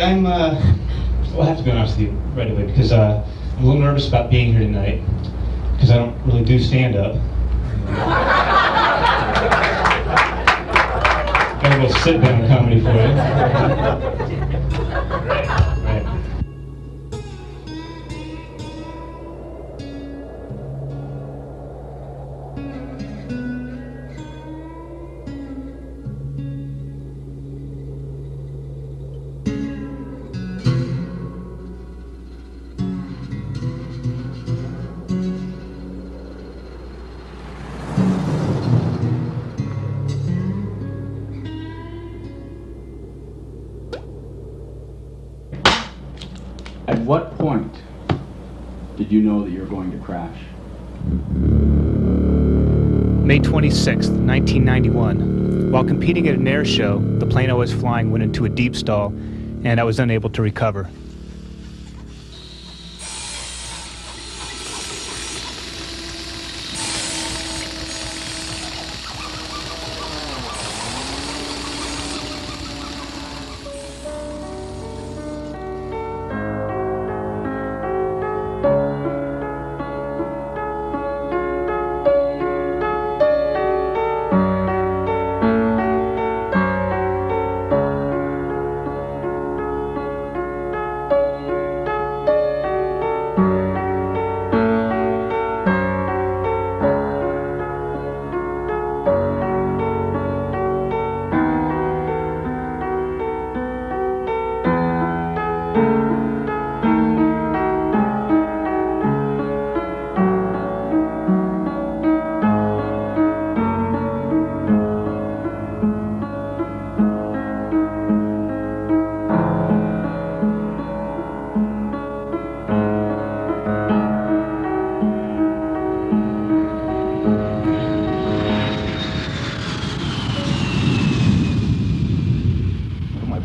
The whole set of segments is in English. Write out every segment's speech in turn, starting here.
Well, I have to be honest with you right away because I'm a little nervous about being here tonight because I don't really do stand-up. Got a little sit-down comedy for you. Right. At what point did you know that you were going to crash? May 26th, 1991. While competing at an air show, the plane I was flying went into a deep stall, and I was unable to recover.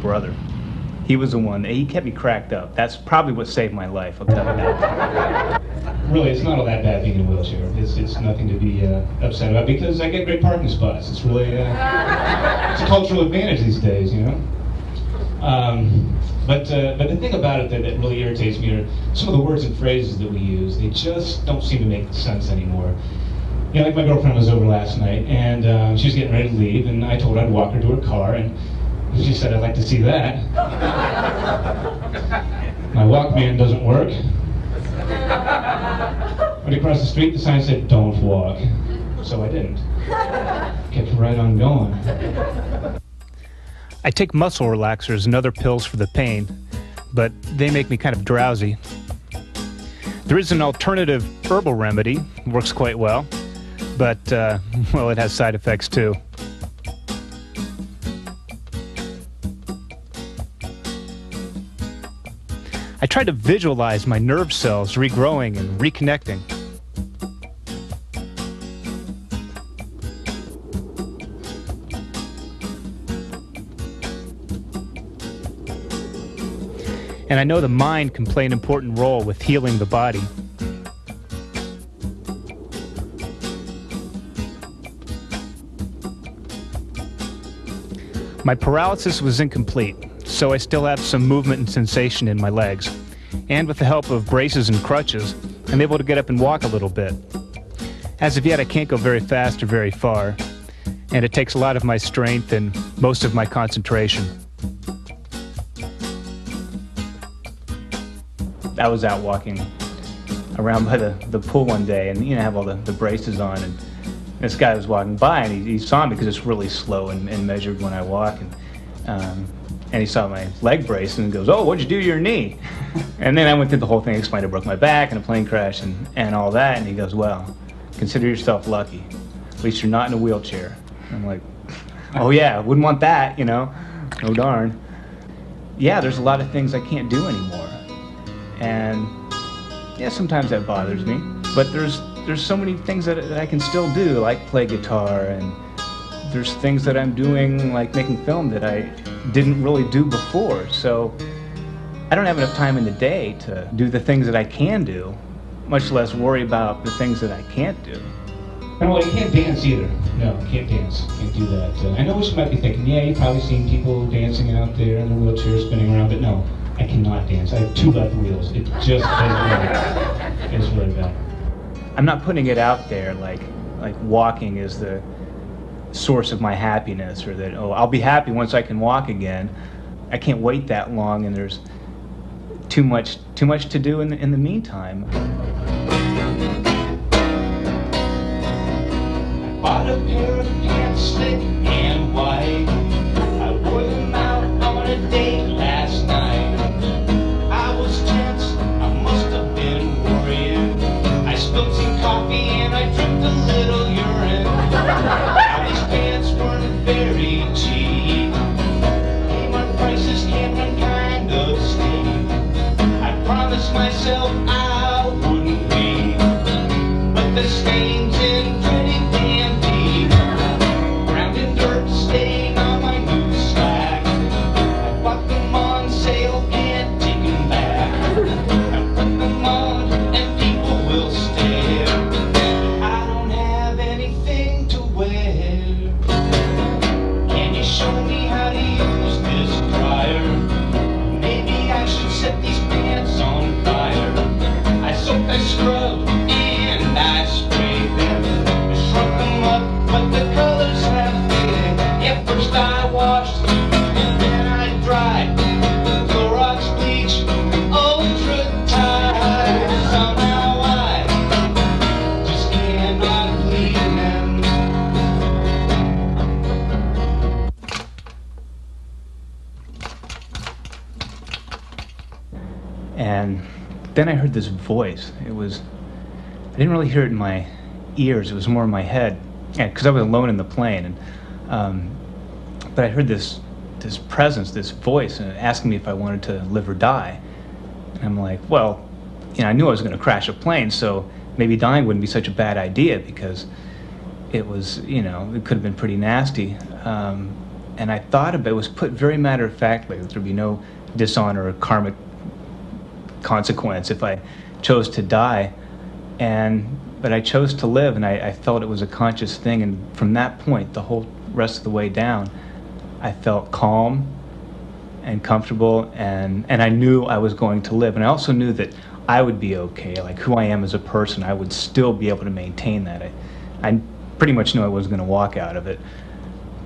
Brother. He was the one, he kept me cracked up. That's probably what saved my life, I'll tell you that. Really, it's not all that bad being in a wheelchair. It's nothing to be upset about because I get great parking spots. It's really, it's a cultural advantage these days, you know? But the thing about it that really irritates me are some of the words and phrases that we use. They just don't seem to make sense anymore. You know, like my girlfriend was over last night, and she was getting ready to leave, and I told her I'd walk her to her car, and she said, "I'd like to see that." My Walkman doesn't work. Went across the street, the sign said, "Don't walk." So I didn't. Kept right on going. I take muscle relaxers and other pills for the pain, but they make me kind of drowsy. There is an alternative herbal remedy, works quite well, but, well, it has side effects too. I try to visualize my nerve cells regrowing and reconnecting. And I know the mind can play an important role with healing the body. My paralysis was incomplete, so I still have some movement and sensation in my legs. And with the help of braces and crutches, I'm able to get up and walk a little bit. As of yet, I can't go very fast or very far, and it takes a lot of my strength and most of my concentration. I was out walking around by the pool one day, and I have all the braces on, and this guy was walking by, and he saw me because it's really slow and measured when I walk, and he saw my leg brace and goes, "Oh, what'd you do to your knee?" And then I went through the whole thing, explained I broke my back in a plane crash and all that, and he goes, "Well, consider yourself lucky. At least you're not in a wheelchair." And I'm like, "Oh yeah, wouldn't want that, Oh darn." Yeah, there's a lot of things I can't do anymore. And yeah, sometimes that bothers me, but there's so many things that I can still do, like play guitar, and there's things that I'm doing, like making film, that I didn't really do before. So I don't have enough time in the day to do the things that I can do, much less worry about the things that I can't do. And well, you can't dance either. No, can't dance. Can't do that. I know what you might be thinking. Yeah, you've probably seen people dancing out there in their wheelchairs spinning around, but no, I cannot dance. I have 2 left wheels. It just is really bad. I'm not putting it out there like walking is the source of my happiness, or that, oh, I'll be happy once I can walk again. I can't wait that long, and there's too much to do in the meantime. I bought a pair of pants, slick and white. I wore them out on a date last night. I was tense, I must have been worrying. I spilled some coffee and I dripped a little urine. Now these pants weren't very cheap. Kmart prices can run kind of steep. I promised myself I wouldn't be, but the stains in pretty damn deep. Ground and dirt stain on my new slacks. I bought them on sale, can't take them back. I put them on and people will stare. I don't have anything to wear. Can you show me how to use this dryer? Maybe I should set these pants on fire. I soaked, I scrubbed, and I sprayed them. I shrunk them up, but the colors have faded. Yeah, first I washed, and then I dried. Clorox bleach, ultra tight. Somehow I just cannot clean them. And then I heard this voice. I didn't really hear it in my ears, it was more in my head. Because I was alone in the plane. But I heard this presence, this voice, asking me if I wanted to live or die. And I'm like, well, I knew I was going to crash a plane, so maybe dying wouldn't be such a bad idea, because it was, it could have been pretty nasty. And I thought about it, was put very matter-of-factly, that there'd be no dishonor or karmic consequence if I chose to die. But I chose to live, and I felt it was a conscious thing, and from that point, the whole rest of the way down, I felt calm and comfortable, and I knew I was going to live. And I also knew that I would be okay, like who I am as a person, I would still be able to maintain that. I pretty much knew I wasn't going to walk out of it,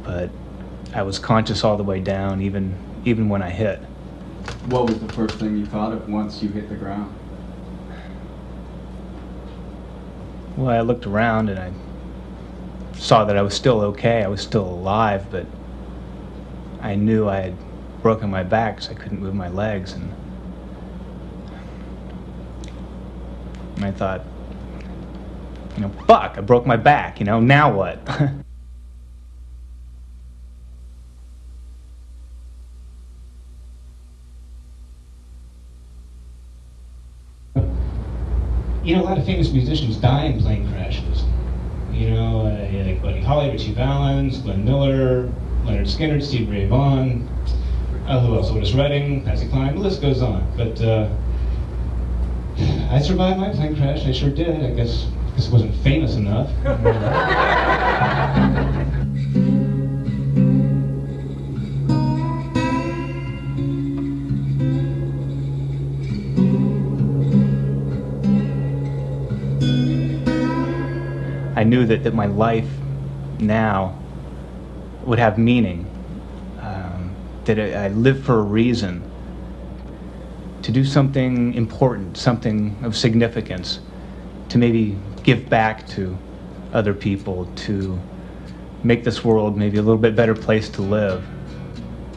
but I was conscious all the way down, even when I hit. What was the first thing you thought of once you hit the ground? Well, I looked around and I saw that I was still okay, I was still alive, but I knew I had broken my back because I couldn't move my legs, and I thought, fuck, I broke my back, now what? A lot of famous musicians die in plane crashes. Like Buddy Holly, Ritchie Valens, Glenn Miller, Leonard Skinner, Stevie Ray Vaughan, who else? Otis Redding, Patsy Cline, the list goes on. But I survived my plane crash, I sure did. I guess it wasn't famous enough. I knew that my life now would have meaning, that I live for a reason, to do something important, something of significance, to maybe give back to other people, to make this world maybe a little bit better place to live.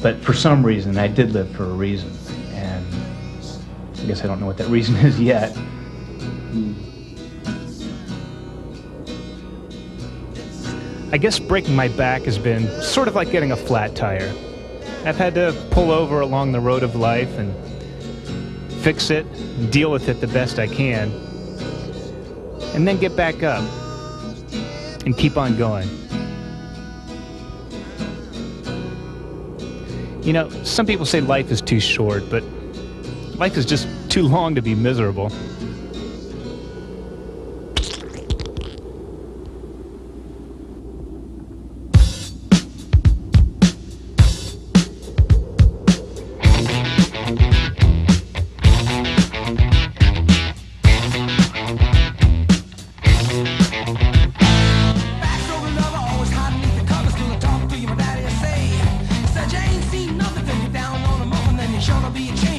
But for some reason, I did live for a reason, and I guess I don't know what that reason is yet. I guess breaking my back has been sort of like getting a flat tire. I've had to pull over along the road of life and fix it, and deal with it the best I can, and then get back up and keep on going. Some people say life is too short, but life is just too long to be miserable. wanna be a champion.